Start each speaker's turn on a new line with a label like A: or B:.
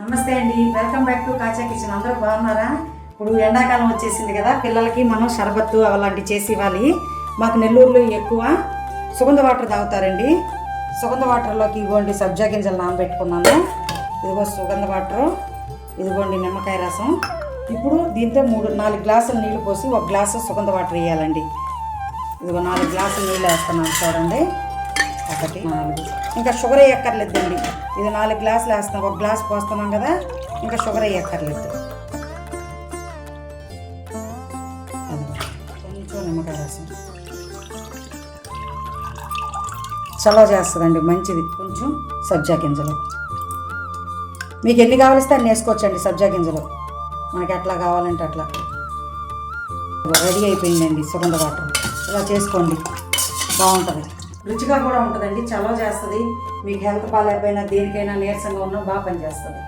A: నమస్తే అండి, welcome back to కాచా kitchen. అందరూ బాగున్నారా? ఇప్పుడు ఎండాకాలం వచ్చేసింది కదా, పిల్లలకి మనం షర్బత్తు అలాంటివి చేసి ఇవ్వాలి. మాకు నెల్లూరులో ఎక్కువ సుగంధ వాటర్ తాగుతారండి. సుగంధ వాటర్లోకి ఇదిగోండి సబ్జా గింజలు నానబెట్టుకున్నాను. ఇదిగో సుగంధ వాటరు, ఇదిగోండి నిమ్మకాయ రసం. ఇప్పుడు దీంతో 4 గ్లాసులు నీళ్లు పోసి 1 గ్లాసు సుగంధ వాటర్ వేయాలండి. ఇదిగో 4 గ్లాసులు నీళ్ళు వేస్తున్నాను చూడండి. 1 4 ఇంకా షుగర్ వేయక్కర్లేదండి. ఇది 4 గ్లాసులు వేస్తాం, 1 గ్లాస్ పోస్తున్నాం కదా, ఇంకా షుగర్ వేయక్కర్లేదు. కొంచెం నిమ్మకాయ రసం చలవ చేస్తుందండి, మంచిది. కొంచెం సబ్జా గింజలు, మీకు ఎన్ని కావాలిస్తే అన్ని వేసుకోవచ్చండి. సబ్జా గింజలు మనకి ఎట్లా కావాలంటే అట్లా. రెడీ అయిపోయిందండి సుగంధ వాటర్. ఇలా చేసుకోండి, బాగుంటుంది, రుచిగా కూడా ఉంటుందండి, చలవ చేస్తుంది. మీకు హెల్త్ బాగాలేకపోయినా దేనికైనా నీరసంగా ఉన్నా బాగా పనిచేస్తుంది.